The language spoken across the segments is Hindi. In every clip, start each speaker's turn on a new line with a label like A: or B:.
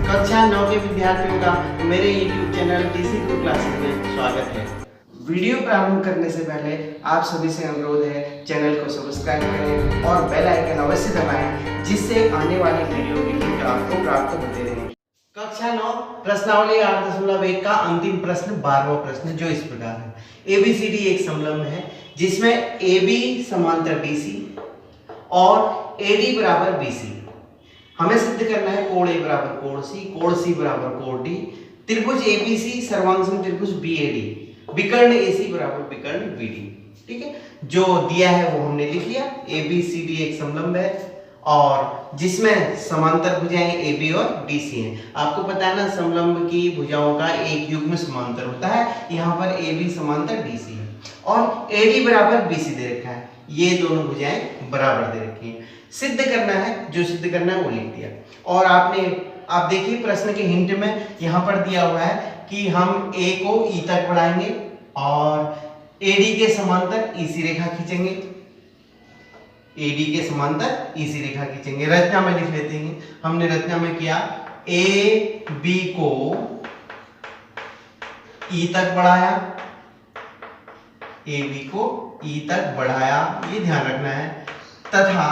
A: कक्षा 9 के विद्यार्थियों का मेरे YouTube चैनल DC गुरु क्लासेस में स्वागत है। वीडियो प्रारंभ करने से पहले आप सभी से अनुरोध है चैनल को सब्सक्राइब करें और बेल आइकन अवश्य दबाएं, जिससे आने वाली वीडियो की लिंक आपको प्राप्त होते रहे। कक्षा 9 प्रश्नावली 8.1 का अंतिम प्रश्न 12वां प्रश्न जो इस प्रकार है। ABCD एक समलंब है जिसमें AB समांतर DC और AD बराबर BC। हमें सिद्ध करना है कोण A बराबर कोण C, कोण C बराबर कोण D, त्रिभुज ABC सर्वांगसम त्रिभुज BAD, विकर्ण AC बराबर विकर्ण BD। ठीक है, जो दिया है वो हमने लिख लिया। ABCD एक समलंब है और जिसमें समांतर भुजाएं AB और DC हैं। आपको पता है ना, समलंब की भुजाओं का एक युग्म समांतर होता है। यहाँ पर AB समांतर DC है और AD बराबर BC दे रखा है। ये दोनों भुजाएं बराबर दे रखी हैं। सिद्ध करना है, जो सिद्ध करना है वो लिख दिया। और आप देखिए प्रश्न के हिंट में यहाँ पर दिया हुआ है कि हम A को E तक बढ़ाएंगे और AD के समांतर EC रेखा खींचेंगे। AD के समांतर EC रेखा खींचेंगे। रचना में लिख लेते हैं। हमने रचना में किया AB को E तक बढ़ाया, AB को E तक बढ़ाया, ये ध्यान रखना है, तथा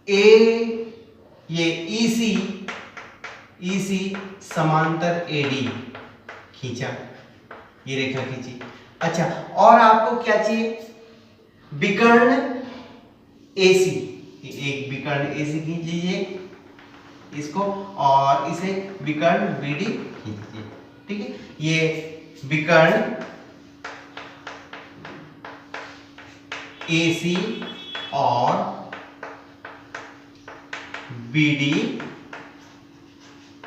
A: ये EC समांतर AD खींचा, ये रेखा खींची। अच्छा, और आपको क्या चाहिए? विकर्ण AC, एक विकर्ण AC खींच लीजिए इसको और इसे विकर्ण BD खींच लीजिए। ठीक है, ये विकर्ण AC और BD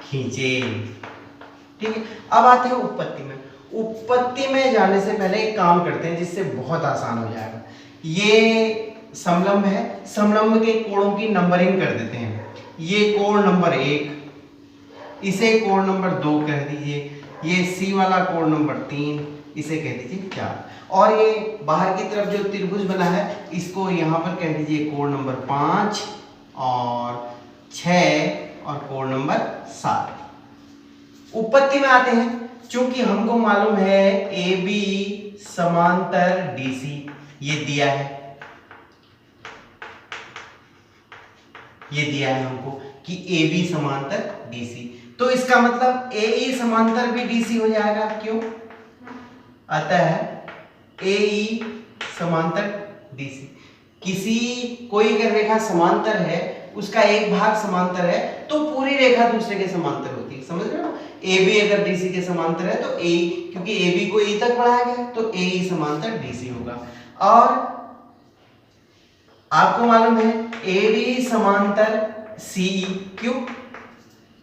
A: खींचे। ठीक है, अब आते हैं उत्पत्ति में। उत्पत्ति में जाने से पहले एक काम करते हैं जिससे बहुत आसान हो जाएगा। ये समलंब है, समलंब के कोणों की नंबरिंग कर देते हैं। ये कोण नंबर 1, इसे कोण नंबर 2 कह दीजिए। ये C वाला कोण नंबर 3, इसे कह दीजिए 4। और ये बाहर की तरफ जो त्रिभुज बना है इसको यहाँ पर कह दीजिए कोण नंबर 5 और 6 और कोण नंबर 7। उत्पत्ति में आते हैं। चूंकि हमको मालूम है AB समांतर DC, ये दिया है, ये दिया है हमको कि AB समांतर DC, तो इसका मतलब AE समांतर भी DC हो जाएगा। क्यों? अतः AE समांतर DC। कोई अगर रेखा समांतर है, उसका एक भाग समांतर है तो पूरी रेखा दूसरे के समांतर होती है। समझ रहे हो? AB अगर DC के समांतर है तो AE, क्योंकि AB को E तक बढ़ाया गया तो AE समांतर DC होगा। और आपको मालूम है AD समांतर CE। क्यों?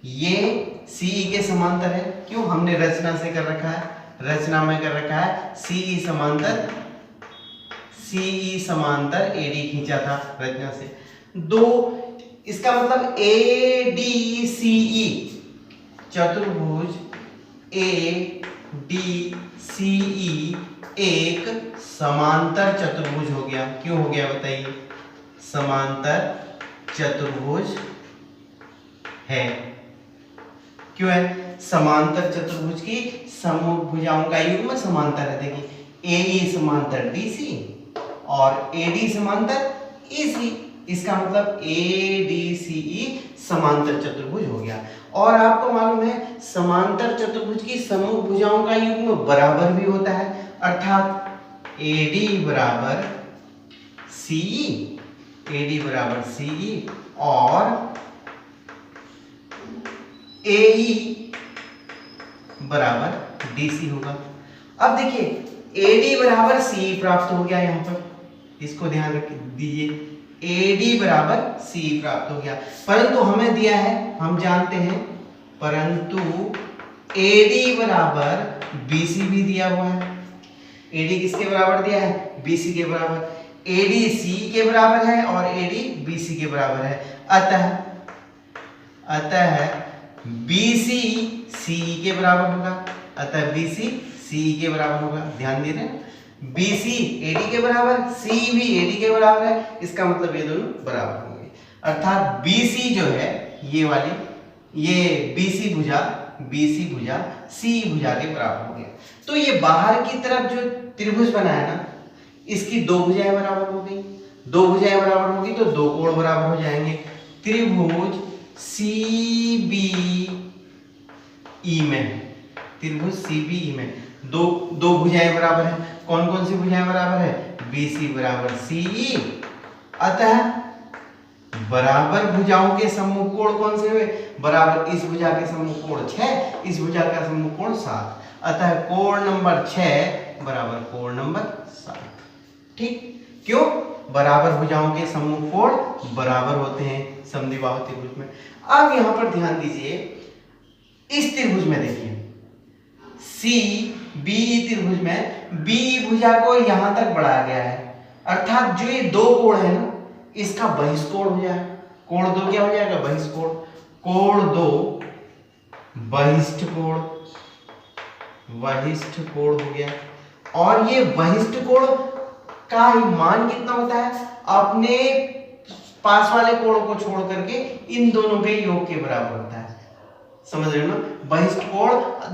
A: ये CE के समांतर है। क्यों? हमने रचना से कर रखा है, रचना में कर रखा है CE समांतर AD खींचा था रचना से। दो, इसका मतलब ADCE चतुर्भुज ADCE एक समांतर चतुर्भुज हो गया। क्यों हो गया बताइए? समांतर चतुर्भुज है। क्यों है? समांतर चतुर्भुज की समूह भुजाओं का युग्म समांतर है। देखिए AE समांतर DC और AD समांतर EC, इसका मतलब ADCE समांतर चतुर्भुज हो गया। और आपको मालूम है समांतर चतुर्भुज की समूह भुजाओं का युग्म बराबर भी होता है, अर्थात AD बराबर CE और AE बराबर DC होगा। अब देखिए AD बराबर CE प्राप्त हो गया, यहाँ पर इसको ध्यान रख दीजिए। AD बराबर CE प्राप्त हो गया, परंतु हमें दिया है, हम जानते हैं, परंतु AD बराबर BC भी दिया हुआ है। AD किसके बराबर दिया है? BC के बराबर। AD CE के बराबर है और AD BC के बराबर है। अतः BC CE के बराबर होगा। अतः BC CE के बराबर होगा। ध्यान दे रहे हैं, BC AD के बराबर, CE भी AD के बराबर है, इसका मतलब ये दोनों बराबर होंगे। अर्थात BC जो है ये वाली, ये BC भुजा C भुजा के बराबर हो गया। तो ये बाहर की तरफ जो त्रिभुज बना है ना, इसकी दो भुजाएं बराबर हो गई, दो भुजाएं बराबर होगी तो दो कोण बराबर हो जाएंगे। त्रिभुज CBE में, त्रिभुज CBE में दो भुजाएं बराबर है। कौन कौन सी भुजाएं बराबर है? BC बराबर CE। अतः बराबर भुजाओं के सम्मुख कोण कौन से हुए? बराबर इस भुजा के सम्मुख कोण 6, इस भुजा का सम्मुख कोण 7। अतः कोण नंबर 6 बराबर कोण नंबर 7। ठीक, क्यों? बराबर भुजाओं के सम्मुख कोण बराबर होते हैं समद्विबाहु त्रिभुज में। अब यहां पर ध्यान दीजिए, इस त्रिभुज में देखिए CBE त्रिभुज में BE भुजा को यहां तक बढ़ाया गया है, अर्थात जो ये दो कोण है ना, इसका बहिष्कोण हो जाएगा। कोण 2 क्या हो जाएगा? बहिष्कोण। कोण 2 बहिष्ठ कोण हो गया। और ये बहिष्ठ कोण का मान कितना होता है? अपने पास वाले कोण को छोड़ करके इन दोनों के योग के बराबर होता है। समझ रहे हो ना? बहिष्ठ कोण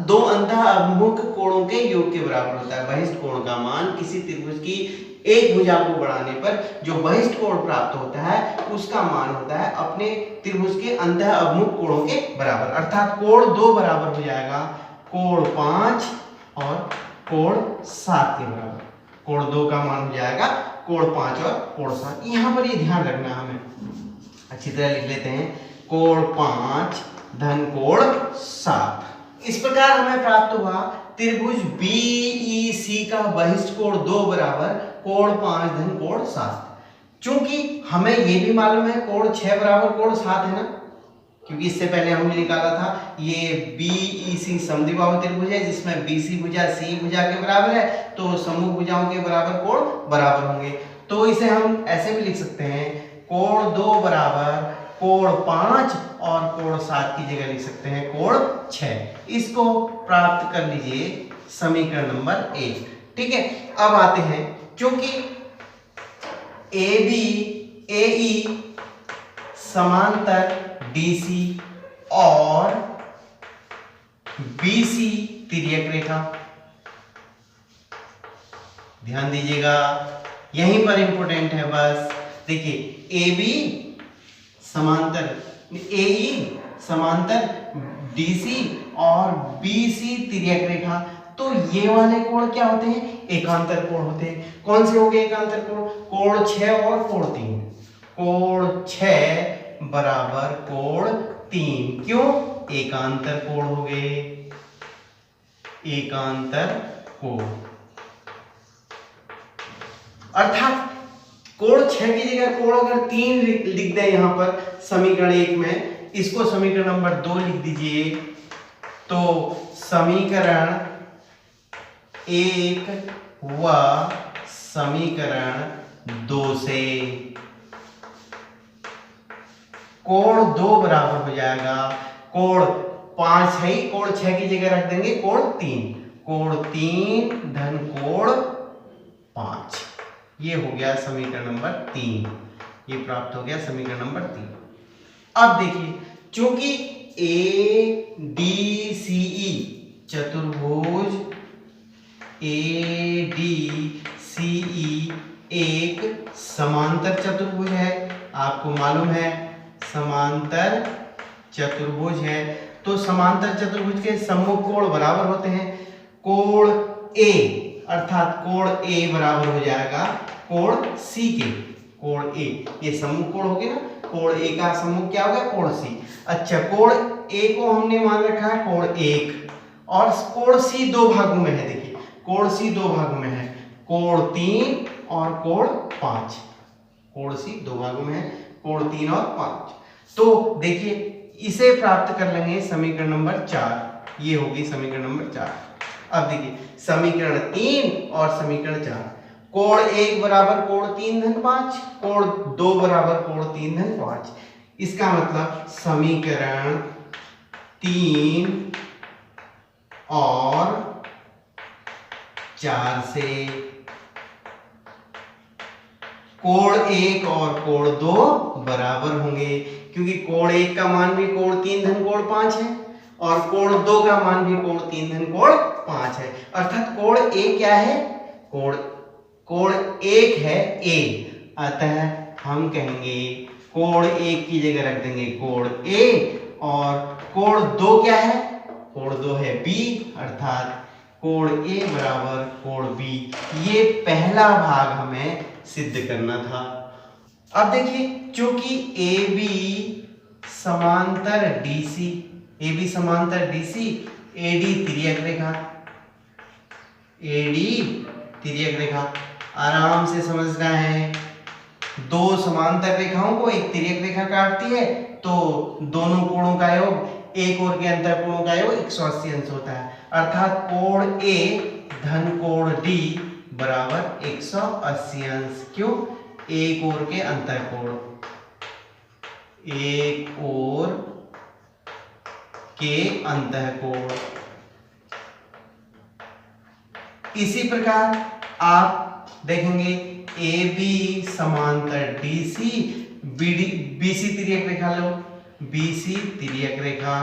A: दो अंतः अभिमुख कोणों के योग के बराबर होता है। बहिष्ठ कोण का मान किसी त्रिभुज की एक भुजा को बढ़ाने पर जो बहिष्ठ कोण प्राप्त होता है, उसका मान होता है अपने त्रिभुज के अंतः अभिमुख कोणों के बराबर। अर्थात कोण 2 बराबर हो जाएगा कोण 5 और कोण 7 के बराबर। कोण 2 का मान हो जाएगा कोण 5 और कोण 7। यहाँ पर ये ध्यान रखना, हमें अच्छी तरह लिख लेते हैं। कोण 5 धन कोण 7। इस प्रकार हमें प्राप्त हुआ त्रिभुज BEC का बहिष्ठ कोण 2 बराबर कोण 5 धन कोण 7। चूंकि हमें ये भी मालूम है कोण 6 बराबर कोण 7 है ना, क्योंकि इससे पहले हमने निकाला था। ये BEC समद्विबाहु त्रिभुज है जिसमें BC भुजा C भुजा के बराबर है, तो सम्मुख भुजाओं के बराबर कोण बराबर होंगे। तो इसे हम ऐसे भी लिख सकते हैं, कोण 2 बराबर कोण 5 और कोण 7 की जगह लिख सकते हैं कोण 6। इसको प्राप्त कर लीजिए समीकरण नंबर 1। ठीक है, अब आते हैं, क्योंकि AB AE समांतर DC और BC तिर्यक रेखा, ध्यान दीजिएगा यहीं पर इंपॉर्टेंट है। बस देखिए AB समांतर AE समांतर DC और BC तिर्यक रेखा, तो ये वाले कोण क्या होते हैं? एकांतर कोण होते हैं। कौन से हो गए एकांतर कोण? कोण 6 और कोण 3। कोण 6 बराबर कोण 3। क्यों? एकांतर कोण हो गए, एकांतर कोण। अर्थात कोण 6 की जगह कोण अगर 3 लिख दें यहां पर समीकरण 1 में, इसको समीकरण नंबर 2 लिख दीजिए, तो समीकरण 1 व समीकरण 2 से कोण 2 बराबर हो जाएगा कोण 5 है, कोण 6 की जगह रख देंगे कोण 3। कोण 3 धन कोण 5, ये हो गया समीकरण नंबर 3। ये प्राप्त हो गया समीकरण नंबर 3। अब देखिए, चूंकि ADCE चतुर्भुज ADCE एक समांतर चतुर्भुज है, आपको मालूम है समांतर चतुर्भुज है, तो समांतर चतुर्भुज के सम्मुख कोण बराबर होते हैं। कोण A अर्थात कोण A बराबर हो जाएगा कोण C के। कोण A ये सम्मुख कोण हो गया ना, कोण A का सम्मुख क्या होगा? कोण C। अच्छा, कोण A को हमने मान रखा है कोण 1 और कोण C दो भागों में है। देखिए कोण C दो भागों में है, कोण 3 और कोण 5। कोण C दो भागों में है, कोण 3 और 5। तो देखिए इसे प्राप्त कर लेंगे समीकरण नंबर 4। ये होगी समीकरण नंबर 4। अब देखिए समीकरण 3 और समीकरण 4, कोण 1 बराबर कोण 3 धन 5, कोण 2 बराबर कोण 3 धन 5। इसका मतलब समीकरण 3 और 4 से कोण 1 और कोण 2 बराबर होंगे, क्योंकि कोण 1 का मान भी कोण 3 धन कोण 5 है और कोण 2 का मान भी कोण 3 धन कोण 5 है। अर्थात कोण A क्या है? कोण 1 है A। अतः हम कहेंगे कोण 1 की जगह रख देंगे कोण A और कोण 2 क्या है? कोण 2 है B, अर्थात कोण A बराबर कोण B। ये पहला भाग हमें सिद्ध करना था। अब देखिए, चूंकि AB समांतर DC, AB समांतर DC, AD तिर्यक रेखा, AD तिर्यक रेखा, आराम से समझना है। दो समांतर रेखाओं को एक तिर्यक रेखा काटती है तो दोनों कोणों का योग, एक और के अंतर कोणों का योग 180 अंश होता है। अर्थात कोण A धन कोण D बराबर 180 अंश। क्यों? एक और के अंतर कोण, एक और के अंतर कोण। इसी प्रकार आप देखेंगे AB समांतर DC, BC तिर्यक रेखा लो, BC तिर्यक रेखा,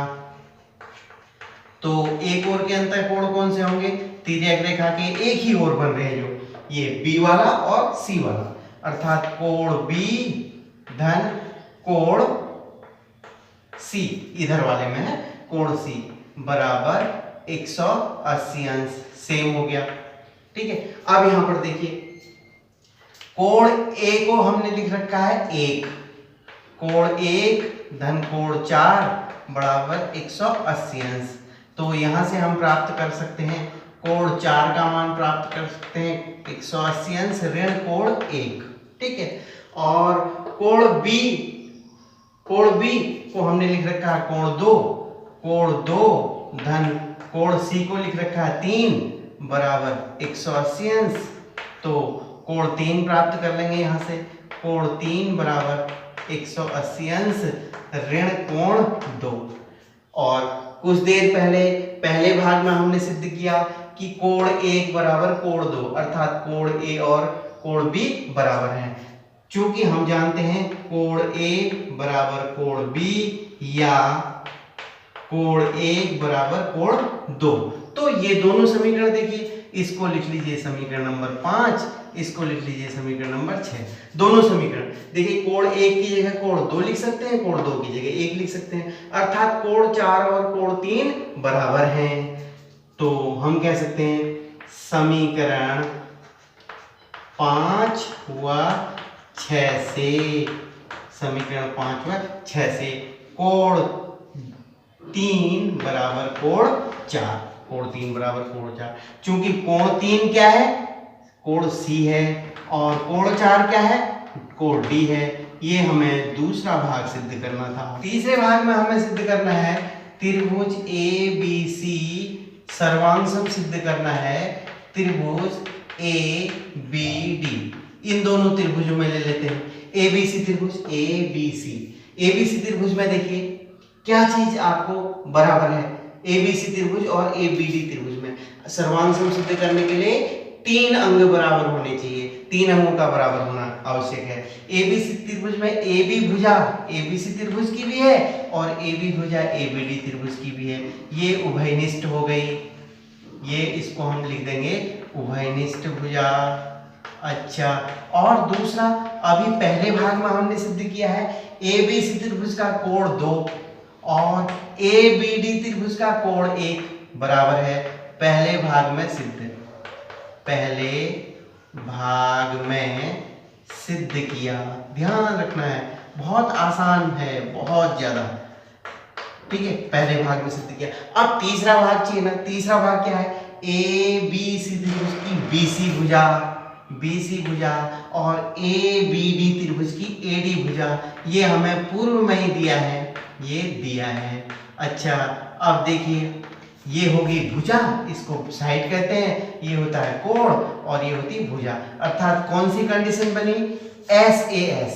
A: तो एक और के अंतर कोण कौन से होंगे? तिर्यक रेखा के एक ही ओर बन रहे हैं, जो ये B वाला और C वाला, अर्थात कोण B धन कोण C, इधर वाले में है कोण C बराबर 180 अंश। सेम हो गया, ठीक है। अब यहां पर देखिए, कोण A को हमने लिख रखा है 1, कोण 1 धन कोण 4 बराबर 180 अंश। तो यहां से हम प्राप्त कर सकते हैं, कोण 4 का मान प्राप्त कर सकते हैं 180 अंश ऋण कोण 1, ठीक है। और कोण B को हमने लिख रखा है कोण 2, कोण 2 धन कोण C को लिख रखा है 3 बराबर 180 अंश। तो कोण 3 प्राप्त कर लेंगे यहां से, कोण 3 बराबर 180 अंश ऋण कोण 2। और कुछ देर पहले पहले भाग में हमने सिद्ध किया कि कोण 1 बराबर कोण 2, अर्थात कोण A और कोण B बराबर हैं। चूंकि हम जानते हैं कोण A बराबर कोण B या कोण 1 बराबर कोण 2, तो ये दोनों समीकरण देखिए, इसको लिख लीजिए समीकरण नंबर 5, इसको लिख लीजिए समीकरण नंबर 6। दोनों समीकरण देखिए, कोण 1 की जगह कोण 2 लिख सकते हैं, कोण 2 की जगह 1 लिख सकते हैं, अर्थात कोण 4 और कोण 3 बराबर हैं। तो हम कह सकते हैं समीकरण 5 व 6 से, समीकरण 5 व 6 से कोण 3 बराबर कोण 4, कोण 3 बराबर कोण 4। चूंकि कोण 3 क्या है? कोण C है और कोण 4 क्या है? कोण D है। ये हमें दूसरा भाग सिद्ध करना था। तीसरे भाग में हमें सिद्ध करना है त्रिभुज ABC सर्वांग सिद्ध करना है, त्रिभुज ABD। इन दोनों त्रिभुजों में ले लेते हैं ABC त्रिभुज, ABC त्रिभुज में देखिए क्या चीज आपको बराबर है, ABC त्रिभुज और ABD त्रिभुज में सर्वांग सिद्ध करने के लिए 3 अंग बराबर होने चाहिए, 3 अंगों का बराबर होना आवश्यक है। ABC त्रिभुज में AB भुजा ABC त्रिभुज की भी है और AB भुजा ABD त्रिभुज की भी है। ये उभयनिष्ठ हो गई, ये इसको हम लिख देंगे उभयनिष्ठ भुजा। अच्छा, और दूसरा, अभी पहले भाग में हमने सिद्ध किया है ABC त्रिभुज का कोण 2 और ABD त्रिभुज का कोण 1 बराबर है। पहले भाग में सिद्ध किया, ध्यान रखना है, बहुत आसान है, बहुत ज्यादा, ठीक है। पहले भाग में सिद्ध किया। अब तीसरा भाग चाहिए ना, तीसरा भाग क्या है? ABC त्रिभुज की BC भुजा और ABD त्रिभुज की AD भुजा, ये हमें पूर्व में ही दिया है, ये दिया है। अच्छा, अब देखिए, ये होगी भुजा, इसको साइड कहते हैं, ये होता है कोण और ये होती भुजा। अर्थात कौन सी कंडीशन बनी? SAS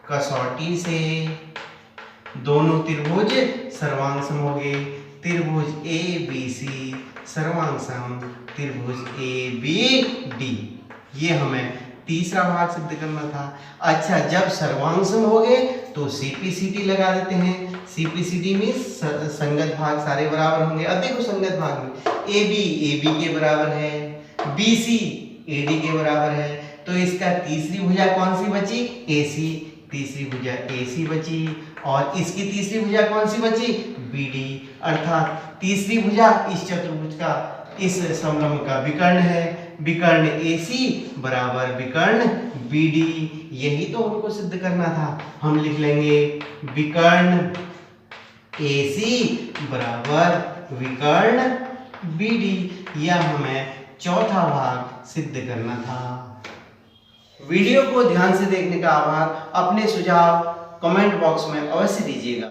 A: कसौटी से दोनों त्रिभुज सर्वांगसम हो गए। त्रिभुज ABC सर्वांगसम त्रिभुज ABD। ये हमें तीसरा भाग सिद्ध करना था। अच्छा, जब सर्वांग सम हो गए तो CPCT लगा देते हैं। CPCT में संगत भाग सारे बराबर होंगे। अब देखो संगत भाग में AB के बराबर है, BC AD के बराबर है, तो इसका तीसरी भुजा कौन सी बची? AC, तीसरी भुजा AC बची। और इसकी तीसरी भुजा कौन सी बची? BD, अर्थात तीसरी भुजा इस चतुर्भुज का, इस समलंब का विकर्ण है। विकर्ण AC बराबर विकर्ण BD, यही तो हमको सिद्ध करना था। हम लिख लेंगे विकर्ण AC बराबर विकर्ण BD। यह हमें चौथा भाग सिद्ध करना था। वीडियो को ध्यान से देखने का आभार। अपने सुझाव कमेंट बॉक्स में अवश्य दीजिएगा।